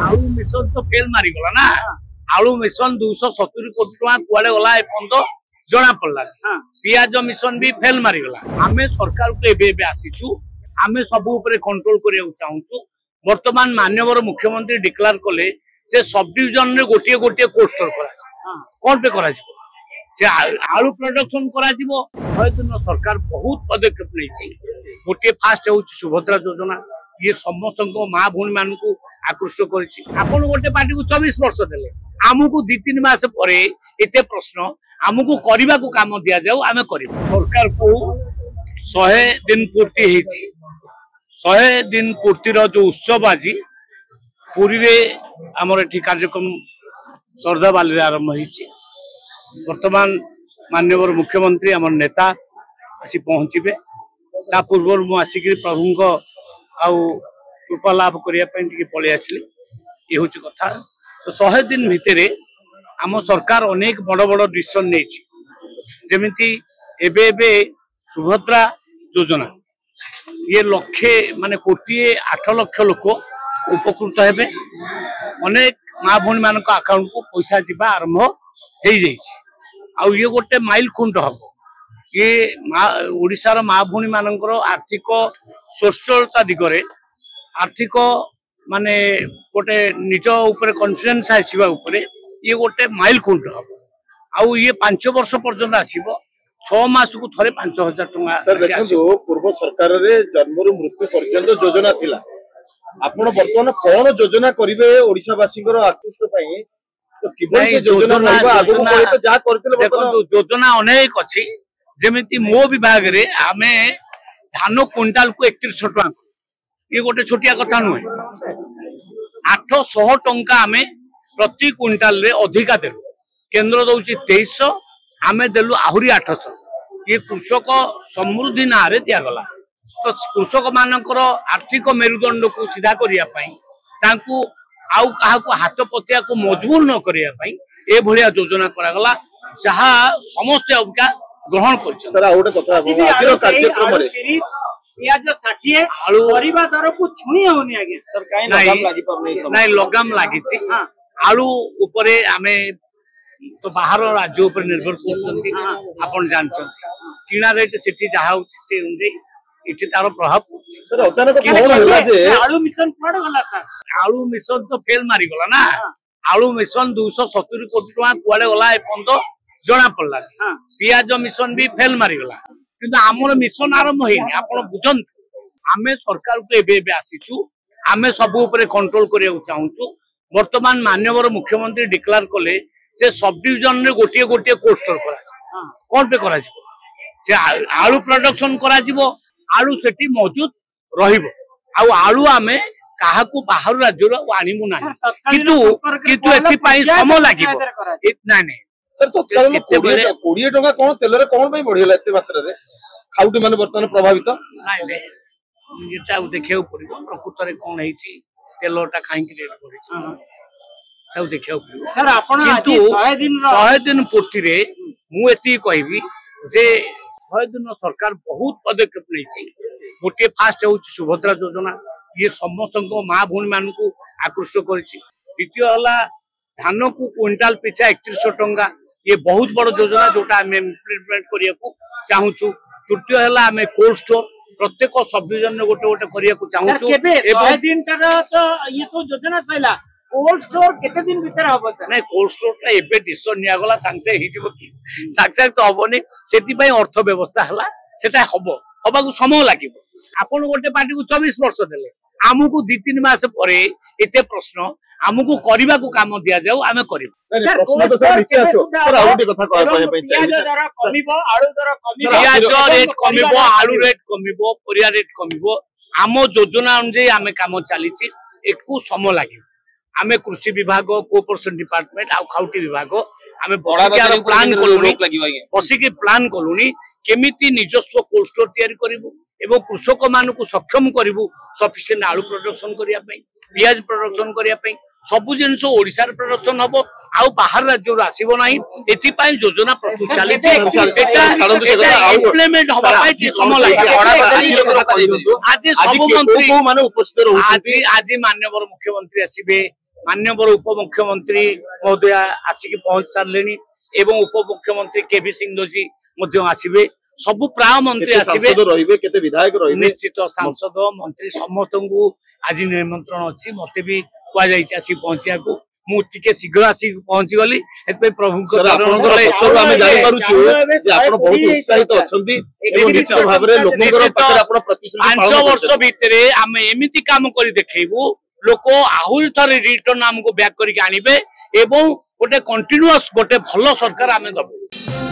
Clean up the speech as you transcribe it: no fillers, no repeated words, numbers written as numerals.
आलू मिशन तो फेल मारिगला ना। आलू मिशन 270 कोटी टका कुआडे गला ए पंत जना पड़ला। पियाज मिशन भी फेल मारिगला। आमे सरकार को एबे आसीचु, आमे सब ऊपर कंट्रोल करिया चाहूचु। वर्तमान माननीय मुख्यमंत्री डिक्लेयर कले जे सब डिविजन रे गोटे गोटे कोल्ड स्टोर करा कोन पे करा आलू प्रोडक्शन करा दिन सरकार बहुत पदक्षेप नहीं। गोटे फास्ट हो सुभद्रा योजना, ये समस्त माँ भूणी मान आकृष्ट कर गोटे पार्टी को 24 वर्ष देले, आमको 2-3 मास पर एते प्रश्न आमको करने को काम दि जाऊ आम कर। सरकार को 100 दिन पूर्ति होती, 100 दिन पूर्तिर जो उत्सव आज पुरी रे आमर एठी कार्यक्रम श्रद्धा बाली आरंभ होती। वर्तमान माननीय मुख्यमंत्री आम नेता आसी पहुँचे ता पूर्व मु आसिक प्रभु कृपा लाभ करने पलि आसली। ये हूँ कथा। तो 100 दिन भितर आम सरकार अनेक बड़ बड़ डिसीजन नहीं, जमीती एबे सुभद्रा योजना ये लक्षे माने 1.8 लाख लोक उपकृत हेबे। अनेक माँ भूणी मान अकाउंट को पैसा जीवा आरंभ हो जाइए। ये गोटे माइल खुंट हम ये ओडिशार माँ भूणी मानकर आर्थिक स्वच्छलता दिगरे आर्थिक माने गोटे निज ऊपर कॉन्फिडेंस आसीबा ऊपर ये गोटे माइल खुंट हम। आउ ये 5 वर्ष पर्यंत आसीबो, 6 मास को थरे 5,000 टका। सर देखो पूर्व सरकार रे जन्म रु मृत्यु पर्यंत योजना थिला, आपण वर्तमान कोन योजना करिवे ओडिशावासी आकृष्ट पई? तो किबल से योजना रहबा आगु कोइ तो जा करथिले वर्तमान योजना अनेक अछि। जेमिति मो विभाग रे आमे धान क्विंटाल को 3100 टका, ये गोटे छोटिया कथा नुहे। 800 टंका आमे प्रति क्विंटाल रे अधिका देलु, केंद्र दउछि 2300, आमे देलु आहुरी 800। ये कृषक समृद्धि ना रे दिया गला। तो कृषक मानकर आर्थिक मेरुदंड को सीधा करिया पई, तांकू आउ काहाको हाथ पतिया को मजबूर न करिया पई ए भलिया योजना करा गला, जहा समस्त अबका ग्रहण कर। सर आउटे कथा आजिरो कार्यक्रम रे पियाज 60 आलू परिबा दर को छुणी होनी आगे सर काई लगाम लागि परनै सब नाही लगाम लागिछि। आलू ऊपरे आमे तो बाहर राज्य ऊपर निर्भर करछंती, आपण जानछंती किना रेट सेठी जहा होछि से उंजे इठी तार प्रभाव। सर अचानक कोन होला जे आलू मिशन पड़ गला सर? आलू मिशन तो फेल मारी गला ना। आलू मिशन 270 कोटी टका कुआडे गला ए पंत जना पड़ला। पियाज मिशन भी फेल मारी गला, किंतु आमर मिशन आरंभ होइनी। आपण बुझन आमे सरकार को एबे आसीचु, आमे सब ऊपर कंट्रोल करिया चाहूचु। वर्तमान माननीय मुख्यमंत्री डिक्लेयर कले जे सब डिविजन रे गोटे गोटे कोल्ड स्टोर करा कोन पे करा जे आलू प्रोडक्शन करा आलू सेठी मौजूद रहिबो। आलू आमे काहा को बाहर राज्य रो आनिमु ना, किंतु एथि पई समय लागिबो। नै नै सर तो 20 टका कोन तेल रे कोन पई बढ़िला एते मात्रा रे? खाउटी माने वर्तमान प्रभावित नै नै जेटा देखियो पड़िबो प्रकृत रे कोन हेछि, तेलटा खाइ के रेट बढ़ि ताउ देखियो पड़िबो। सर आपण आज 100 दिन पूर्ति रे मु एति कहबी जे 100 दिन सरकार बहुत पदक्षेप नहीं। गोटे फास्ट हो सुभद्रा योजना, ये समस्त माँ भूणी मान आकृष्ट कर। द्वितीय है धान को क्विंटाल पिछा 3100 टंका, ये बहुत बड़ योजना जोटा आम इम्प्लीमेंट करने को चाहूँ। तृतीय है आम कोल्ड स्टोर प्रत्येक सब डिविजन गोटे गोटे करने को चाहूँ। योजना सैला कोल्ड स्टोर केते दिन भीतर हबो सर? नहीं कोल्ड स्टोर ता एबे डिसीजन निया गला, सांगे हि जिवो कि सांगे तो हबोनी। सेति पई अर्थ व्यवस्था हला, सेटा हबो, हबा को समय लागिबो। आपण गोटे पार्टी को 24 वर्ष देले, आमको 2-3 मास पर एते प्रश्न आमको करबा को काम दिया जाऊ आमे करिब। प्रश्न तो सर निश्चय आछो। सर आउटे कथा कहबा पई पियाज दर कमिबो, आलू दर कमिबो, पियाज रेट कमिबो, आलू रेट कमिबो, परिया रेट कमिबो। आम योजना अनुसार आमे काम चलीछि, एकु समय लागिबो। आमे कृषि विभाग, कोऑपरेशन डिपार्टमेंट आ खाउटी विभाग आमे प्लान कलुनी, बसिक प्लान कलुनी केमिति निजस्व कोल्ड स्टोर तैयारी करिवु एवं कृषक मान को सक्षम करिवु सफिशिएंट आलू प्रोडक्शन करिया पई, पियाज प्रोडक्शन करिया पई। सबु जिनस ओडिसा रे प्रोडक्शन हबो, आ बाहर राज्य रो आसीबो नाही। एति पई योजना प्रस्तुत चाली छै, एटा इम्प्लीमेंट होबा पई समय लागै। आज सब मंत्री माने उपस्थित रहउछथि। आज माननीय मुख्यमंत्री आसीबे, मान्यवर उपमुख्यमंत्री महोदय आसिक पहुंच सारे एवं उपमुख्यमंत्री केवी सिंह जी आसवे सब प्राय मंत्री आसवे विधायक निश्चित सांसद मंत्री समस्त को आज निमंत्रण अच्छी मत भी कहुई आसिक पहुंचा को मुझे शीघ्र आसिक पहुंची गली प्रभु पांच वर्ष भितर आम एमती काम कर देखू लोक आहरी थे रिटर्न आमको बैक करके आनबे एवं गोटे कंटिन्यूअस गोटे भल सरकार आम दबू।